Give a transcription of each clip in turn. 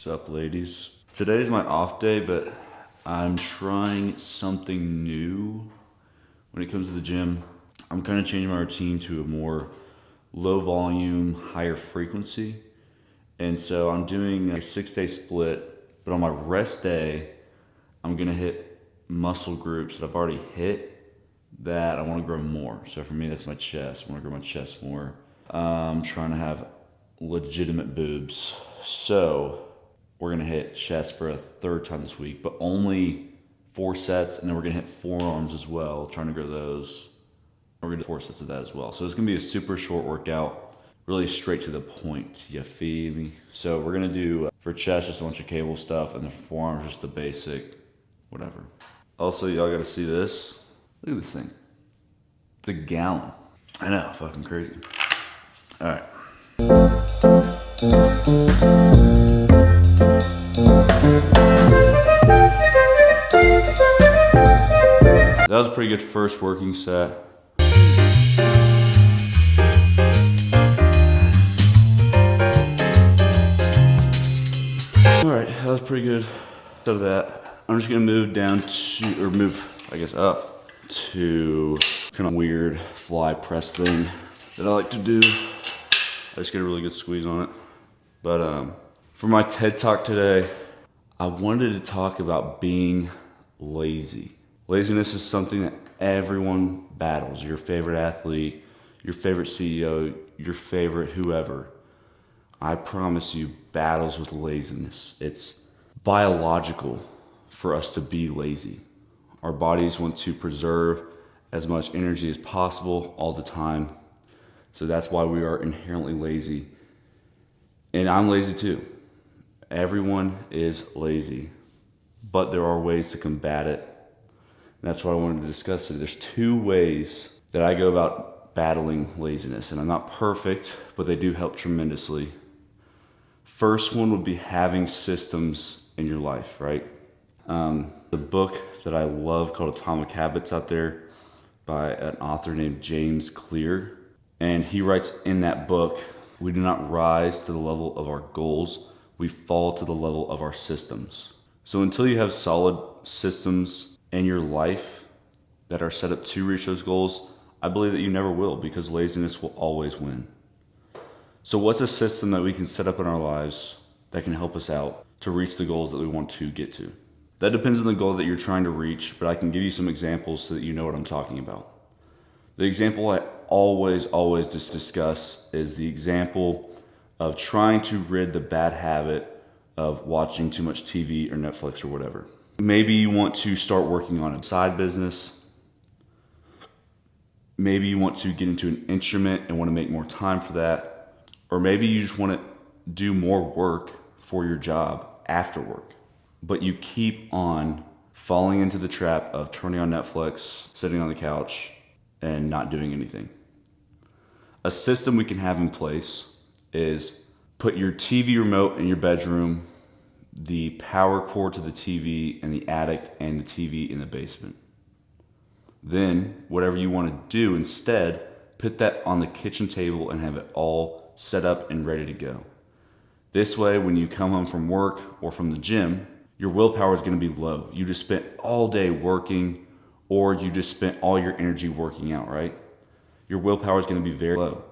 What's up, ladies? Today's my off day, but I'm trying something new when it comes to the gym. I'm kind of changing my routine to a more low volume, higher frequency. And so I'm doing a 6-day split, but on my rest day, I'm gonna hit muscle groups that I've already hit that I wanna grow more. So for me, that's my chest. I wanna grow my chest more. I'm trying to have legitimate boobs. So we're gonna hit chest for a third time this week, but only 4 sets, and then we're gonna hit forearms as well, trying to grow those. We're gonna do 4 sets of that as well. So it's gonna be a super short workout, really straight to the point, you feel me? So we're gonna do, for chest, just a bunch of cable stuff, and then forearms, just the basic, whatever. Also, y'all gotta see this. Look at this thing. It's a gallon. I know, fucking crazy. All right. That was a pretty good first working set. All right, that was pretty good. Out of that, I'm just gonna move down to, or move, I guess, up to kind of weird fly press thing that I like to do. I just get a really good squeeze on it. But for my TED Talk today, I wanted to talk about being lazy. Laziness is something that everyone battles. Your favorite athlete, your favorite CEO, your favorite whoever. I promise you, battles with laziness. It's biological for us to be lazy. Our bodies want to preserve as much energy as possible all the time. So that's why we are inherently lazy. And I'm lazy too. Everyone is lazy, but there are ways to combat it. And that's what I wanted to discuss today. There's 2 ways that I go about battling laziness, and I'm not perfect, but they do help tremendously. First one would be having systems in your life, right? The book that I love called Atomic Habits out there by an author named James Clear. And he writes in that book, we do not rise to the level of our goals, we fall to the level of our systems. So until you have solid systems in your life that are set up to reach those goals, I believe that you never will, because laziness will always win. So what's a system that we can set up in our lives that can help us out to reach the goals that we want to get to? That depends on the goal that you're trying to reach, but I can give you some examples so that you know what I'm talking about. The example I always discuss is the example of trying to rid the bad habit of watching too much TV or Netflix or whatever. Maybe you want to start working on a side business. Maybe you want to get into an instrument and want to make more time for that. Or maybe you just want to do more work for your job after work. But you keep on falling into the trap of turning on Netflix, sitting on the couch, and not doing anything. A system we can have in place is put your TV remote in your bedroom, the power cord to the TV in the attic, and the TV in the basement. Then, whatever you want to do instead, put that on the kitchen table and have it all set up and ready to go. This way, when you come home from work or from the gym, your willpower is going to be low. You just spent all day working, or you just spent all your energy working out, right? Your willpower is going to be very low.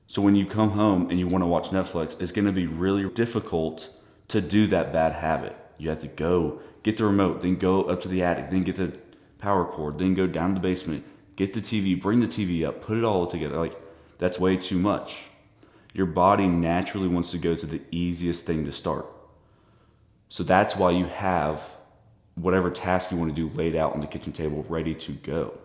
So when you come home and you want to watch Netflix, it's going to be really difficult to do that bad habit. You have to go get the remote, then go up to the attic, then get the power cord, then go down to the basement, get the TV, bring the TV up, put it all together. Like, that's way too much. Your body naturally wants to go to the easiest thing to start. So that's why you have whatever task you want to do laid out on the kitchen table ready to go.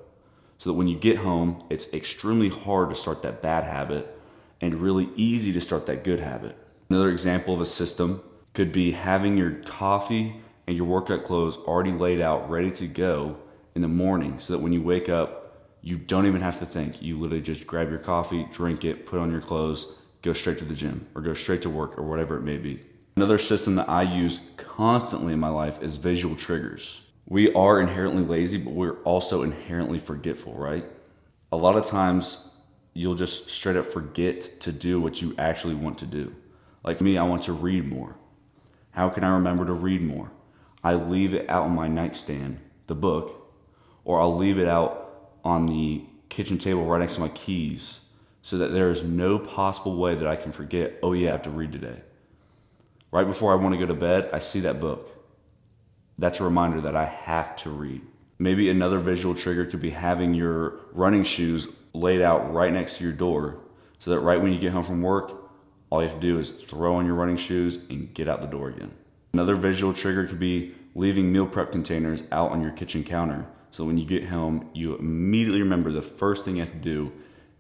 So that when you get home, it's extremely hard to start that bad habit and really easy to start that good habit. Another example of a system could be having your coffee and your workout clothes already laid out, ready to go in the morning, so that when you wake up, you don't even have to think. You literally just grab your coffee, drink it, put on your clothes, go straight to the gym, or go straight to work, or whatever it may be. Another system that I use constantly in my life is visual triggers. We are inherently lazy, but we're also inherently forgetful, right? A lot of times, you'll just straight up forget to do what you actually want to do. Like me, I want to read more. How can I remember to read more? I leave it out on my nightstand, the book, or I'll leave it out on the kitchen table right next to my keys so that there is no possible way that I can forget, oh yeah, I have to read today. Right before I want to go to bed, I see that book. That's a reminder that I have to read. Maybe another visual trigger could be having your running shoes laid out right next to your door so that right when you get home from work, all you have to do is throw on your running shoes and get out the door again. Another visual trigger could be leaving meal prep containers out on your kitchen counter. So when you get home, you immediately remember the first thing you have to do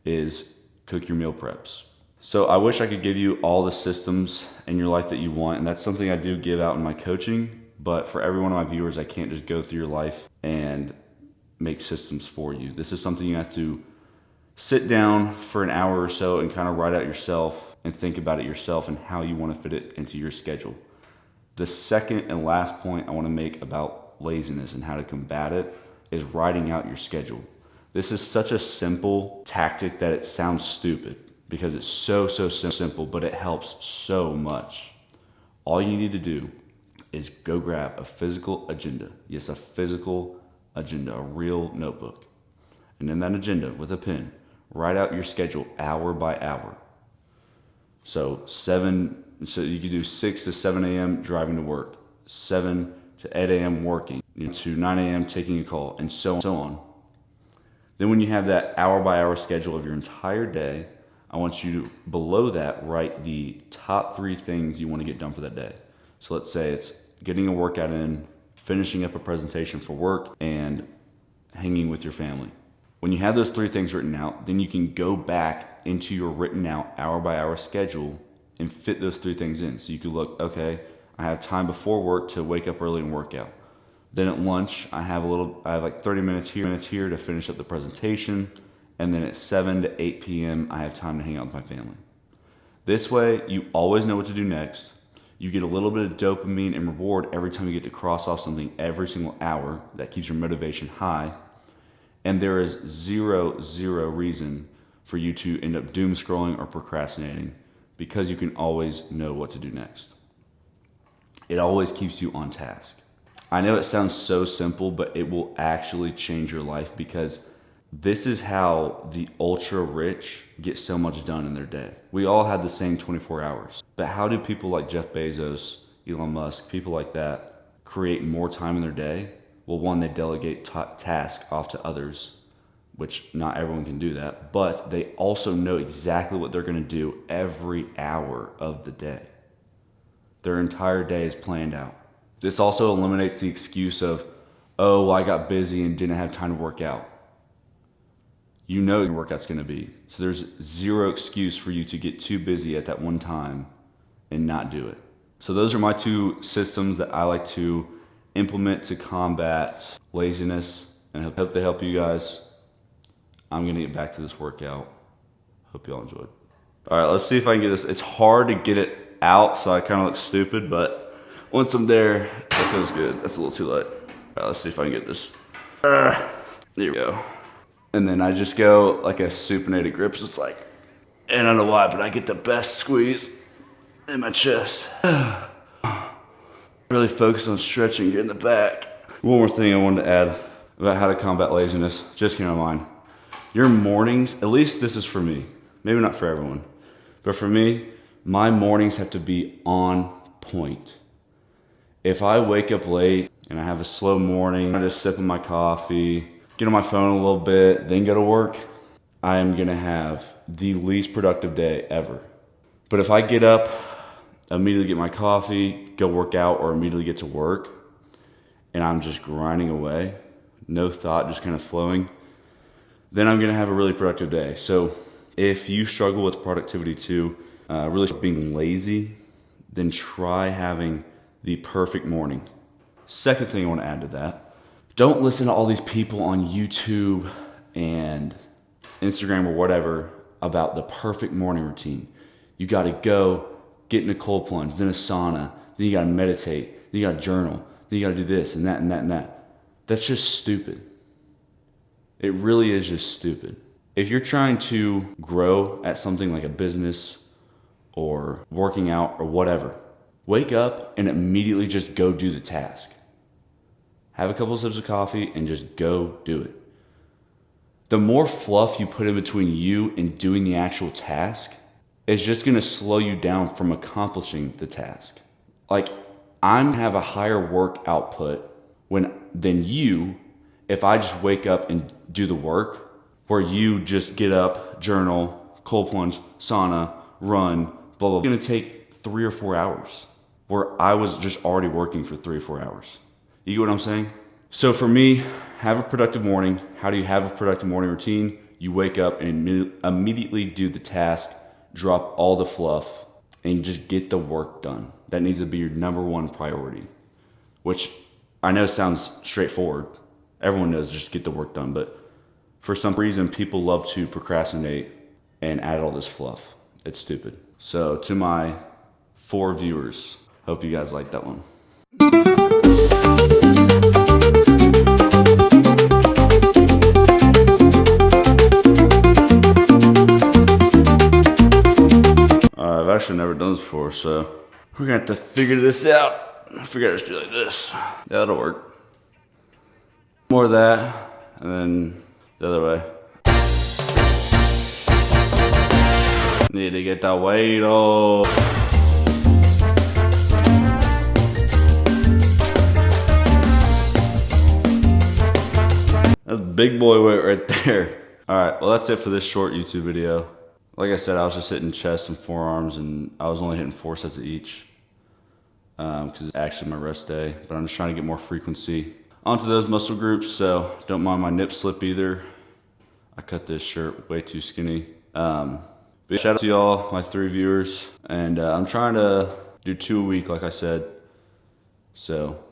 is cook your meal preps. So I wish I could give you all the systems in your life that you want, and that's something I do give out in my coaching. But for every one of my viewers, I can't just go through your life and make systems for you. This is something you have to sit down for an hour or so and kind of write out yourself and think about it yourself and how you want to fit it into your schedule. The second and last point I want to make about laziness and how to combat it is writing out your schedule. This is such a simple tactic that it sounds stupid because it's so simple, but it helps so much. All you need to do is go grab a physical agenda. Yes, a physical agenda, a real notebook. And in that agenda, with a pen, write out your schedule hour by hour. So you could do 6 to 7 a.m. driving to work, 7 to 8 a.m. working, to 9 a.m. taking a call, and so on. Then when you have that hour by hour schedule of your entire day, I want you to, below that, write the top 3 things you want to get done for that day. So let's say it's getting a workout in, finishing up a presentation for work, and hanging with your family. When you have those 3 things written out, then you can go back into your written out hour by hour schedule and fit those 3 things in. So you could look, okay, I have time before work to wake up early and work out. Then at lunch, I have like 30 minutes here to finish up the presentation. And then at 7 to 8 p.m., I have time to hang out with my family. This way, you always know what to do next. You get a little bit of dopamine and reward every time you get to cross off something every single hour. That keeps your motivation high. And there is zero reason for you to end up doom scrolling or procrastinating because you can always know what to do next. It always keeps you on task. I know it sounds so simple, but it will actually change your life because this is how the ultra rich get so much done in their day. We all have the same 24 hours, but how do people like Jeff Bezos, Elon Musk, people like that create more time in their day? Well, one, they delegate tasks off to others, which not everyone can do that, but they also know exactly what they're going to do every hour of the day. Their entire day is planned out. This also eliminates the excuse of, oh, well, I got busy and didn't have time to work out. You know your workout's going to be. So there's zero excuse for you to get too busy at that one time and not do it. So those are my 2 systems that I like to implement to combat laziness, and I hope they help you guys. I'm going to get back to this workout. Hope you all enjoyed. All right, let's see if I can get this. It's hard to get it out, so I kind of look stupid, but once I'm there, it feels good. That's a little too light. All right, let's see if I can get this. There we go. And then I just go like a supinated grip. So it's like, and I don't know why, but I get the best squeeze in my chest. Really focus on stretching, getting the back. One more thing I wanted to add about how to combat laziness, just came to mind. Your mornings, at least this is for me, maybe not for everyone, but for me, my mornings have to be on point. If I wake up late and I have a slow morning, I just sip on my coffee, get on my phone a little bit, then go to work, I am gonna have the least productive day ever. But if I get up, immediately get my coffee, go work out, or immediately get to work, and I'm just grinding away, no thought, just kind of flowing, then I'm gonna have a really productive day. So if you struggle with productivity too, really being lazy, then try having the perfect morning. Second thing I want to add to that, don't listen to all these people on YouTube and Instagram or whatever about the perfect morning routine. You got to go get in a cold plunge, then a sauna, then you got to meditate, then you got to journal, then you got to do this and that and that and that. That's just stupid. It really is just stupid. If you're trying to grow at something like a business or working out or whatever, Wake up and immediately just go do the task. Have a couple sips of coffee and just go do it. The more fluff you put in between you and doing the actual task, it's just gonna slow you down from accomplishing the task. Like, I have a higher work output than you if I just wake up and do the work, where you just get up, journal, cold plunge, sauna, run, blah, blah. It's gonna take 3 or 4 hours, where I was just already working for 3 or 4 hours. You get what I'm saying? So for me, have a productive morning. How do you have a productive morning routine? You wake up and immediately do the task, drop all the fluff, and just get the work done. That needs to be your number one priority, which I know sounds straightforward. Everyone knows just get the work done, but for some reason, people love to procrastinate and add all this fluff. It's stupid. So to my 4 viewers, hope you guys like that one. I've actually never done this before, so we're gonna have to figure this out. I figure I just do like this. That'll work. More of that, and then the other way. Need to get that weight off. That's big boy weight right there. All right, well that's it for this short YouTube video. Like I said, I was just hitting chest and forearms, and I was only hitting 4 sets of each because it's actually my rest day, but I'm just trying to get more frequency onto those muscle groups, so don't mind my nip slip either. I cut this shirt way too skinny. But shout out to y'all, my 3 viewers, and I'm trying to do 2 a week, like I said, so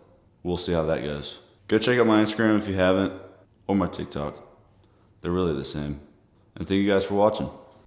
we'll see how that goes. Go check out my Instagram if you haven't, or my TikTok. They're really the same. And thank you guys for watching.